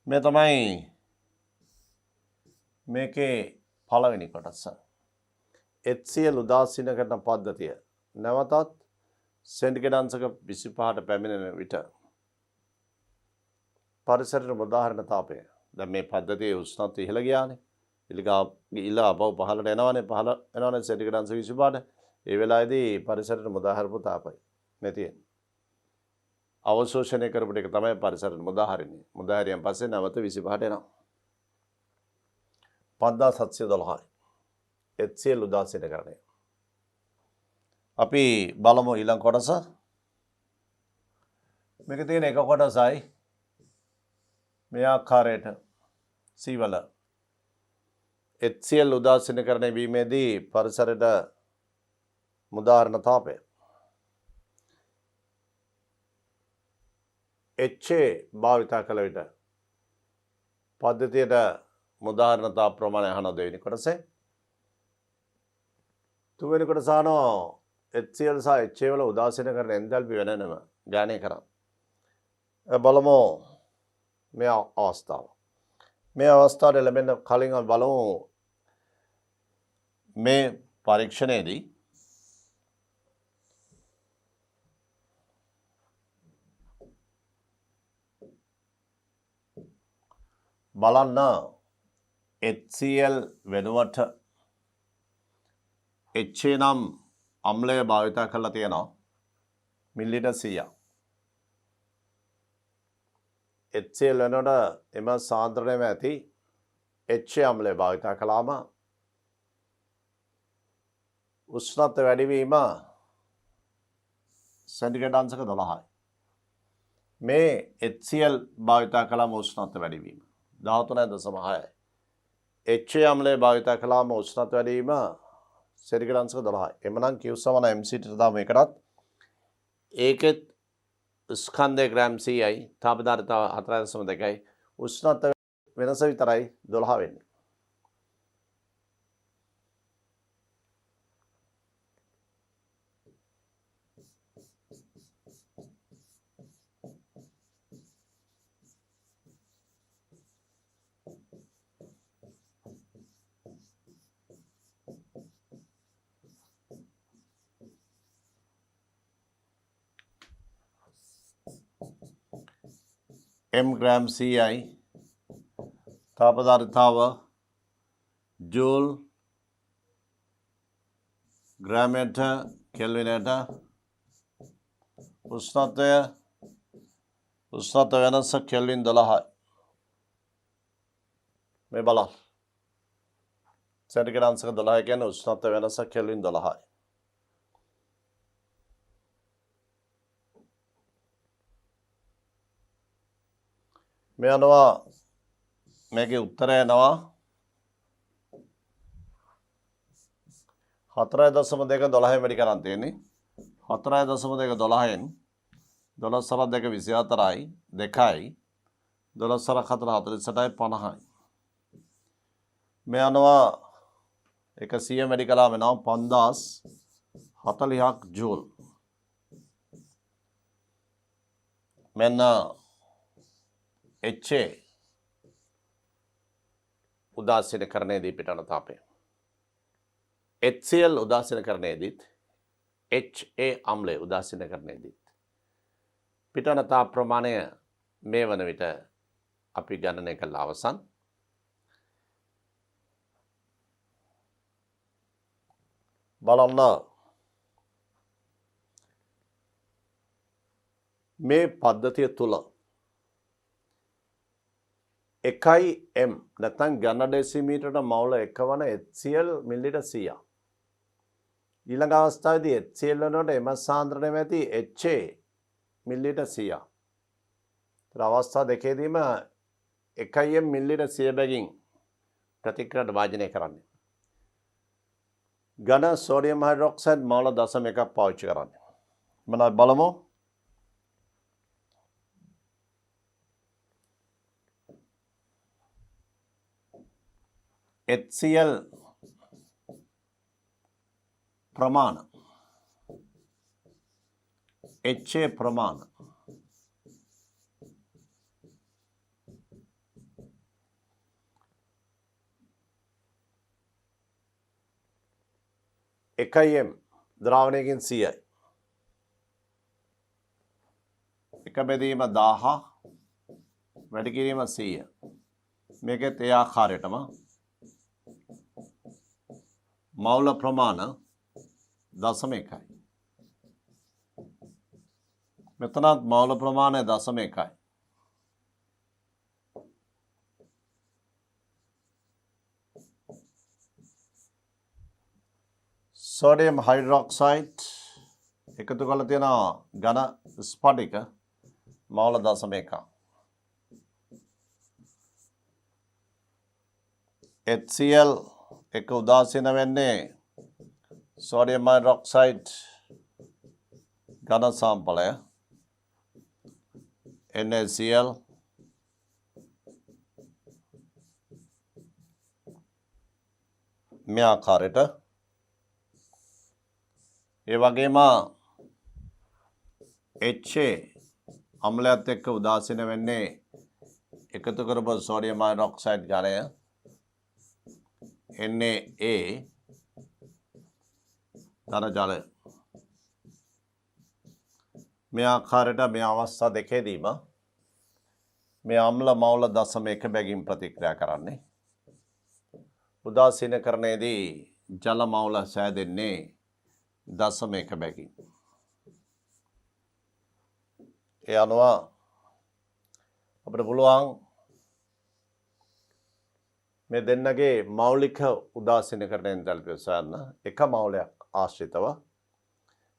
Speaker 1: මේ තමයි මේකේ පළවෙනි කොටස. HCl උදාසීනකරණ පද්ධතිය නැවතත් සෙන්ටිග්‍රේඩ් අංශක 25ට පැමිණෙන විට පරිසරයට මුදාහරින තාපය. දැන් මේ පද්ධතියේ උෂ්ණත්වය ඉහළ ගියානේ. ඉල අපව පහළට එනවනේ සෙන්ටිග්‍රේඩ් අංශක 25ට. ඒ වෙලාවේදී පරිසරයට මුදාහරපු තාපය මේ තියෙන්නේ. අවශෝෂණය කරපු එක තමයි පරිසරයට මුදාහරින්නේ. මුදාහරියන් පස්සේ නැවත 25ට එනවා. 5712යි. HCl උදාසීනකරණය. අපි බලමු ඊළඟ කොටස. මේක තියෙන එක කොටසයි මේ ආකාරයට C වල HCl උදාසීනකරණය වීමේදී පරිසරයට මුදාහරන තාපය. HA භාවිතා කළ විට පද්ධතියට මුදාහරණතා ප්‍රමාණය අහන දෙවෙනි කොටසේ. තුන්වෙනි කොටස අහනවා HCl සහ HA වල උදාසීනකරණ එන්තැල්පි වෙනනම ගණනය කරන්න. බලමු මේ අවස්ථාව. මේ අවස්ථාවට ලැබෙන කලින් බලමු මේ පරීක්ෂණයේදී බලන්න HCl වෙනුවට HA නම් අම්ලය භාවිතා කරලා තියෙනවා මිලිලීටර් 100ක්. HCl වෙනුවට එම සාන්ද්‍රණයම ඇති HA අම්ලය භාවිතා කළාම උෂ්ණත්වය වැඩිවීම සෙන්ටිග්‍රේඩ් අංශක 12යි. මේ HCl භාවිතා කළාම උෂ්ණත්වය වැඩිවීම 13.6යි. HA අම්ලය භාවිතා කළාම උෂ්ණත්වය වැඩිවීම සෙන්ටිග්‍රේඩ් අංශක 12යි. එමනම් Q සමාන mCට දාමු එකටත් ඒකෙත් ස්කන්ධය ග්‍රෑම් 100යි තාපධාරිතාව 4.2යි උෂ්ණත්වය වෙනස විතරයි 12 වෙන්නේ. M ग्राम CI तापधारिताव जूल ग्रामेटर केल्विनेटर उष्णत्वය වෙනස කෙල්වින් 12යි. මේ බලන්න. සෙන්ටිග්‍රේඩ් අංශක 12 කියන්නේ උෂ්ණත්වය වෙනස කෙල්වින් 12යි. මේ අනවා මේකේ උත්තරය එනවා 4.2 වැඩි කරන් තියෙන්නේ 4.2 12න් 12 2 24යි 2යි 12 4 48යි 50යි. මේ අනවා 100 වැඩි කළාම එනවා 5040ක් ජූල්. මෙන්න HA උදාසීනකරණයේදී පිටන තාපය. HCl උදාසීනකරණයේදීත් HA අම්ලය උදාසීනකරණයේදීත් පිටන තාප ප්‍රමාණය මේ වන විට අපි ගණනය කළ අවසන්. බලන්න මේ පද්ධතිය තුල 1m නැත්නම් ඝන ඩෙසිමීටරට මවුල 1 වන HCl මිලිලීටර් 100ක්. ඊළඟ අවස්ථාවේදී HCl වෙනකොට එම සාන්ද්‍රණය ඇති HA මිලිලීටර් 100ක්. ඒතර අවස්ථා දෙකේදීම 1m මිලිලීටර් 100 බැගින් ප්‍රතික්‍රියාවට වාජනය කරන්නේ. ඝන සෝඩියම් හයිඩ්‍රොක්සයිඩ් මවුල 0.1ක් පාවිච්චි කරන්නේ. මම බලමු. HCl प्रमाण HA प्रमाण එකයිම් ද්‍රාවණයකින් 100යි. එක බෙදීම 1000 වැඩි කිරීම 100. මේකෙත් ඒ ආකාරයටම මවුල ප්‍රමාණ 0.1යි. මෙතනත් මවුල ප්‍රමාණය 0.1යි. සෝඩියම් හයිඩ්‍රොක්සයිඩ් එකතු කරලා තියෙනවා ඝන ස්ෆටික මවුල 0.1. HCl එක උදාසීන වෙන්නේ සෝඩියම් හයිඩ්‍රොක්සයිඩ් ඝන සාම්පලය. NaCl මේ ආකාරයට ඒ වගේම HA අම්ලයත් එක්ක උදාසීන වෙන්නේ එකතු කරපු සෝඩියම් හයිඩ්‍රොක්සයිඩ් ඝනය NaA ධන ජලය මේ ආකාරයට මේ අවස්ථා දෙකේදීම මේ අම්ල මවුල දශම එක බැගින් ප්‍රතික්‍රියා කරන්නේ උදාසීනකරණයේදී ජල මවුල සෑදෙන්නේ දශම එක බැගින් ඒ අනුව අපිට පුළුවන් මේ දෙන්නගේ මෞලික උදාසීනකරණ එන්තැල්පිය සොයන්න එක මවුලයක් ආශ්‍රිතව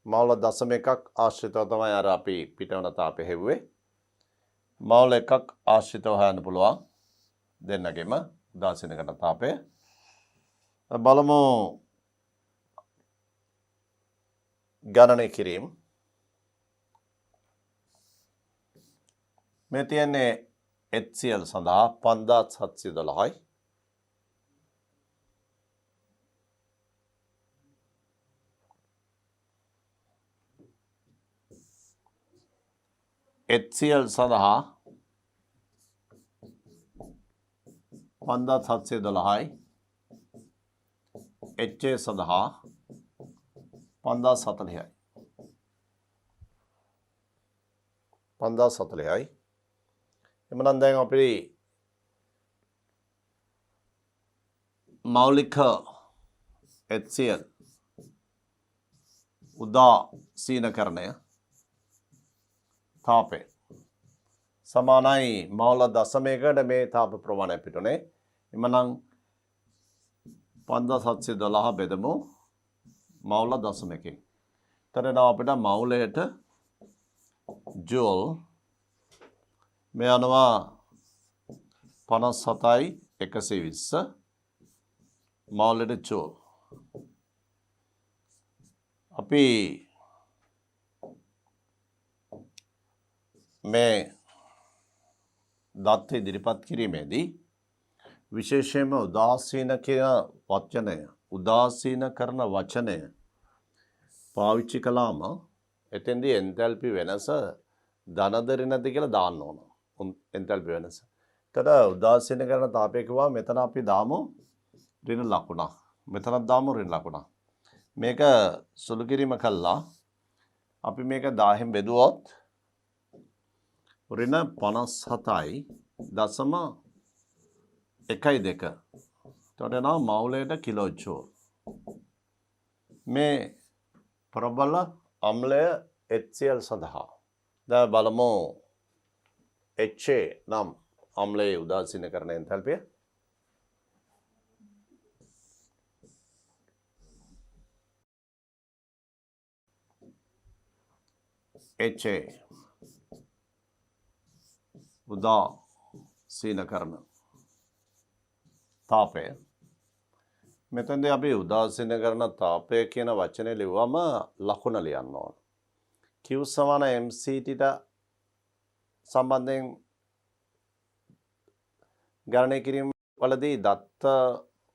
Speaker 1: මවුල දශම එකක් ආශ්‍රිතව තමයි අර අපි පිටවන තාපය හෙව්වේ මවුල එකක් ආශ්‍රිතව හොයන්න පුළුවන් දෙන්නගෙම උදාසීනකරණ තාපය බලමු ගණනය කිරීම මේ තියන්නේ HCl සඳහා 5712යි HCl සඳහා 5712යි HA සඳහා 5040යි 5040යි එමනම් දැන් අපි මෞලික HCl උදාසීනකරණය තාපය සමානයි මවුල දශමයකට මේ තාප ප්‍රමාණය පිටුනේ එමනම් 5712 බෙදමු මවුල දශමකින් එතන අපිට මවුලයට ජූල් මේ අනුව 57යි 120 මවුලයට ජූල් අපි මේ දත්ත ඉදිරිපත් කිරීමේදී විශේෂයෙන්ම උදාසීන කියන වචනය උදාසීන කරන වචනය පාවිච්චි කළාම එතෙන්දී එන්තැල්පි වෙනස ධනද ඍණද කියලා දාන්න ඕන එන්තැල්පි වෙනස. එතන උදාසීන කරන තාපය කිව්වා මෙතන අපි දාමු ඍණ ලකුණ. මෙතනක් දාමු ඍණ ලකුණ. මේක සුළු කිරීම කළා අපි මේක 1000න් බෙදුවොත් ඍණ 57යි දශම 1.2 එතකොට එනවා මවුලයට කිලෝ ජූල් මේ ප්‍රබල අම්ලය HCl සඳහා දැන් බලමු HA නම් අම්ලයේ උදාසීනකරණ එන්තැල්පිය HA උදාසීනකරණ තාපය මෙතෙන්දී අපි උදාසීනකරණ තාපය කියන වචනේ ලිව්වම ලකුණ ලියන්න ඕන. Q සමාන MCT ට සම්බන්ධයෙන් ගණනය කිරීම වලදී දත්ත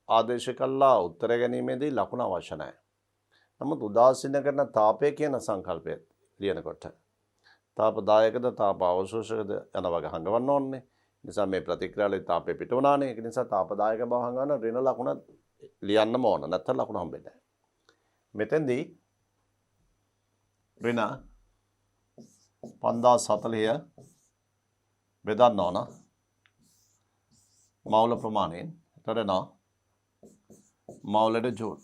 Speaker 1: ආදේශ කළා උත්තර ගැනීමේදී ලකුණ අවශ්‍ය නැහැ. නමුත් උදාසීනකරණ තාපය කියන සංකල්පය ලියනකොට තාපදායකද තාප අවශෝෂකද යන වගේ හංගවන්න ඕනේ. නිසා මේ ප්‍රතික්‍රියාවලදී තාපය පිට වුණානේ. ඒක නිසා තාපදායක බව හංගවන ඍණ ලකුණ ලියන්නම ඕන. නැත්නම් ලකුණ හම්බෙන්නේ නැහැ. මෙතෙන්දී ඍණ 5040 බෙදන්න ඕන. මවුල ප්‍රමාණයෙන්. එතකොට නා මවුලට ජූල්.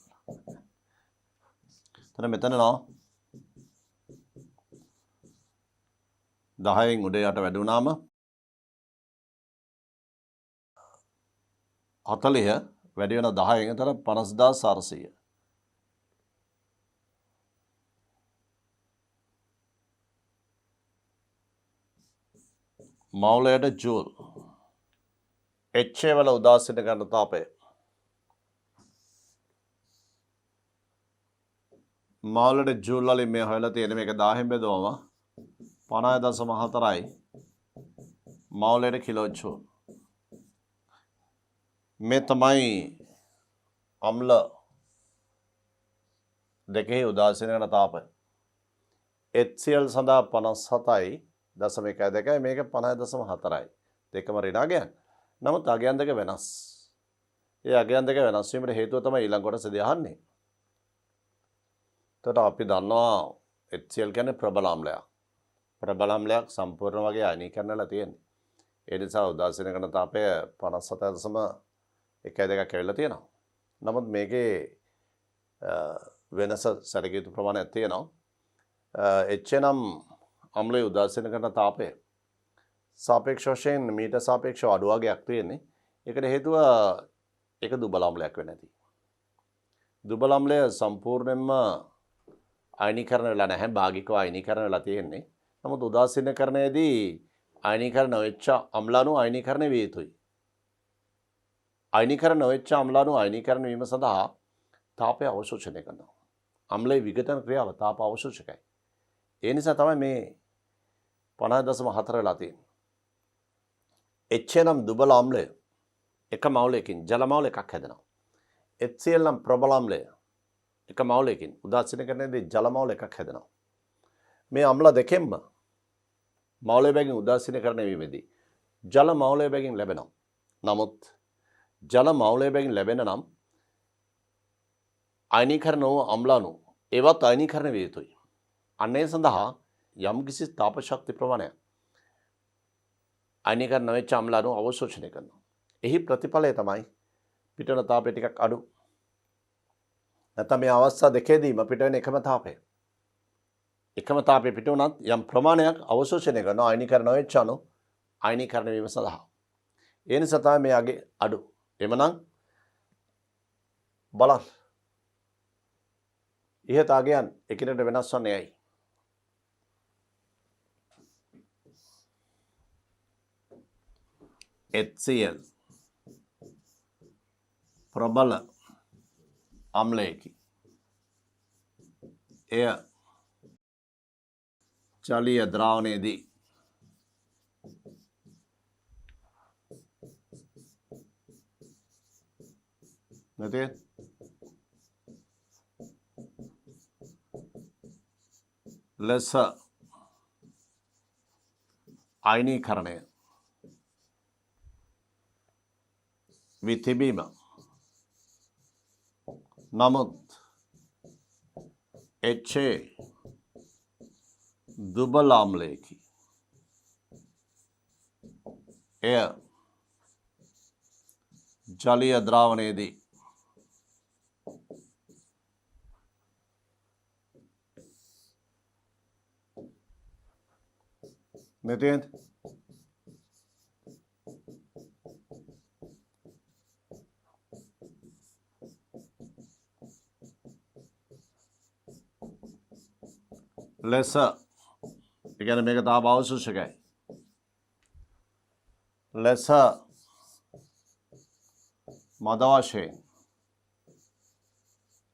Speaker 1: එතන මෙතන නා 10න් උඩ යට වැඩි වුණාම 40 වැඩි වෙන 10න් එතන 50400 මවුලයට ජූල් HA වල උදාසීන කරන තාපය මවුලට ජූල් වලින් මේ හොයලා තියෙන මේක 1000න් බෙදුවම 50.4යි මවුලයට කිලෝජ්ජූල්. මේ තමයි අම්ල දෙකෙහි උදාසීනකරණ තාපය. HCl සඳහා 57.2 මේක 50.4යි. දෙකම ඍණාගයන්. නමුත් අගයන් දෙක වෙනස්. ඒ අගයන් දෙක වෙනස් වීමට හේතුව තමයි ඊළඟ කොටසදී අහන්නේ. එතකොට අපි දන්නවා HCl කියන්නේ ප්‍රබල අම්ලයක්. ප්‍රබල අම්ලයක් සම්පූර්ණ වගේ අයනීකරණය වෙලා තියෙන්නේ. ඒ නිසා උදාසීනකරණ තාපය 57.1 කියලා තියෙනවා. නමුත් මේකේ වෙනස සැලකිය යුතු ප්‍රමාණයක් තියෙනවා. එච්චනම් අම්ලයේ උදාසීනකරණ තාපය සාපේක්ෂ වශයෙන් මීට සාපේක්ෂව අඩු වගේක් තියෙන්නේ. ඒකට හේතුව ඒක දුබල අම්ලයක් වෙන්නේ නැති. දුබල අම්ලය සම්පූර්ණයෙන්ම අයනීකරණය වෙලා නැහැ. භාගිකව අයනීකරණය වෙලා තියෙන්නේ. නමුත් උදාසීනකරණයේදී අයනීකරණ වෙච්ච අම්ලාණු අයනීකරණය විය යුතුයි. අයනීකරණ වෙච්ච අම්ලාණු අයනීකරණ වීම සඳහා තාපය අවශෝෂණය කරනවා. අම්ලයේ විඝටන ක්‍රියාව තාප අවශෝෂකයි. ඒ නිසා තමයි මේ 50.4 වෙලා තියෙන්නේ. HCl නම් දුබල අම්ලය එක මවුලයකින් ජල මවුල එකක් හැදෙනවා. HCl නම් ප්‍රබල අම්ලය එක මවුලයකින් උදාසීනකරණයේදී ජල මවුල එකක් හැදෙනවා. මේ අම්ල දෙකෙන්ම මවුලය බැගින් උදාසීනකරණය වීමේදී ජල මවුලය බැගින් ලැබෙනවා. නමුත් ජල මවුලය බැගින් ලැබෙන නම් අයනීකරණ වූ අම්ලාණු ඒවත් අයනීකරණය විය යුතුයි. අන්න ඒ සඳහා යම්කිසි තාප ශක්ති ප්‍රමාණයක් අයනීකරණ වෙච්ච අම්ලාණු අවශෝෂණය කරනවා. එහි ප්‍රතිඵලය තමයි පිටවන තාපය ටිකක් අඩු. නැත්නම් මේ අවස්ථා දෙකේදීම පිටවෙන එකම තාපය. එකම තාපය පිටවුණත් යම් ප්‍රමාණයක් අවශෝෂණය කරනවා අයනීකරණ වෙච්ච අණු අයනීකරණ වීම සඳහා. ඒ නිසා තමයි මේ අගේ අඩු. එමනම් බලන්න. ඉහත අගයන් එකිනෙකට වෙනස් වන්නේ ඇයි? HCl ප්‍රබල අම්ලයකි. එය ජලීය ද්‍රාවණයේදී නැතේ ලෙස අයනීකරණය වී තිබීම. නමුත් HA දුබල අම්ලයකි. එය ජලීය ද්‍රාවණයේදී නැතේද? ලෙස ඒ කියන්නේ මේක තාප අවශෝෂකයි. ලෙස මද වශයෙන්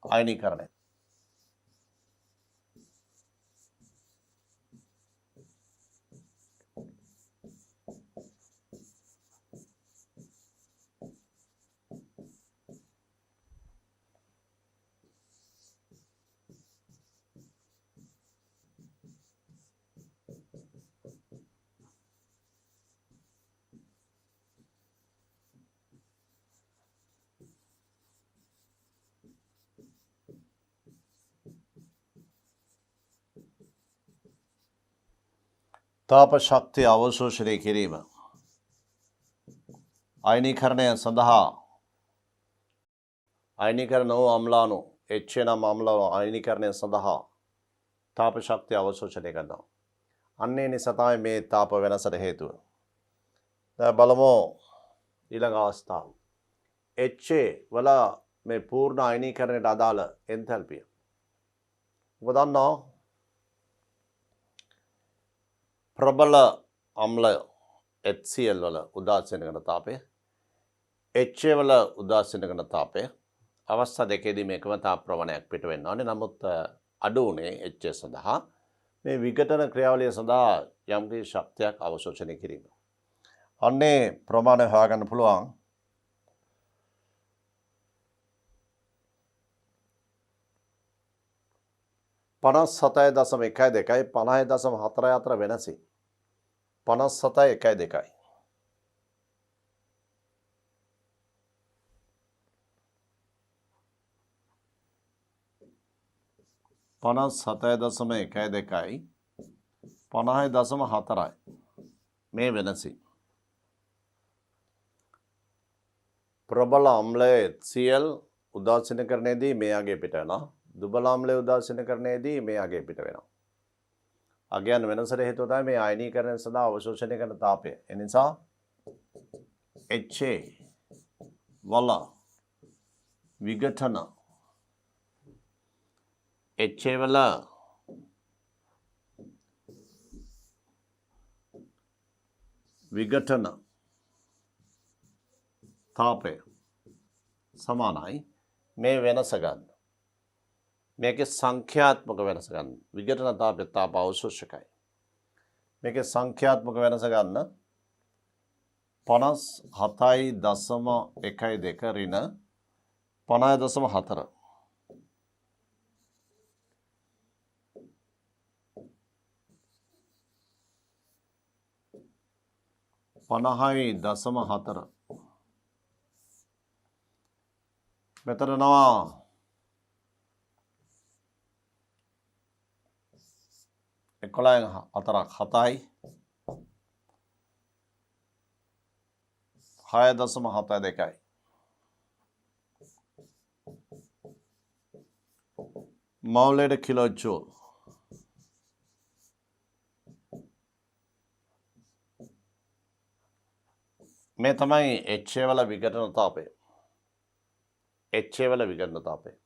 Speaker 1: අයනීකරණය තාප ශක්තිය අවශෝෂණය කිරීම අයනීකරණය සඳහා අයනීකරණ වූ අම්ලාණු HA නම් අම්ලාණු අයනීකරණය සඳහා තාප ශක්තිය අවශෝෂණය කරනවා. අන්න ඒ නිසා තමයි මේ තාප වෙනසට හේතුව. දැන් බලමු ඊළඟ අවස්ථාව. HA වල මේ පූර්ණ අයනීකරණයට අදාළ එන්තැල්පිය. ඔබ දන්නවා ප්‍රබල අම්ල HCl වල උදාසීනකරණ තාපය HA වල උදාසීනකරණ තාපය අවස්ථා දෙකේදී මේකම තාප ප්‍රමාණයක් පිට වෙන්න ඕනේ. නමුත් අඩු උනේ HA සඳහා මේ විඝටන ක්‍රියාවලිය සඳහා යම්කිසි ශක්තියක් අවශෝෂණය කිරීම. අන්නේ ප්‍රමාණය හොයාගන්න පුළුවන්. පනස් 7.1 50.4 අතර වෙනසයි. 57.1 57.1 50.4 මේ වෙනසයි. ප්‍රබල අම්ලය HCl උදාසීනකරණයේදී මේ අගය පිට වෙනවා. දුබල අම්ලය උදාසීනකරණයේදී මේ අගය පිට වෙනවා. අගයන් වෙනසට හේතුව තමයි මේ අයනීකරණය සඳහා අවශෝෂණය කරන තාපය. ඒ නිසා HA වල විඝටන HA වල විඝටන තාපය සමානයි මේ වෙනස ගන්න. මේකේ සංඛ්‍යාත්මක වෙනස ගන්න. විඝටන තාපය තාප අවශෝෂකයි. මේකේ සංඛ්‍යාත්මක වෙනස ගන්න 57.12 ඍණ 50.4 50.4 මෙතන නවා 11.4යි 6.72යි මවුලට කිලෝ ජූල්. මේ තමයි HA වල විඝටන තාපය. HA වල විඝටන තාපය.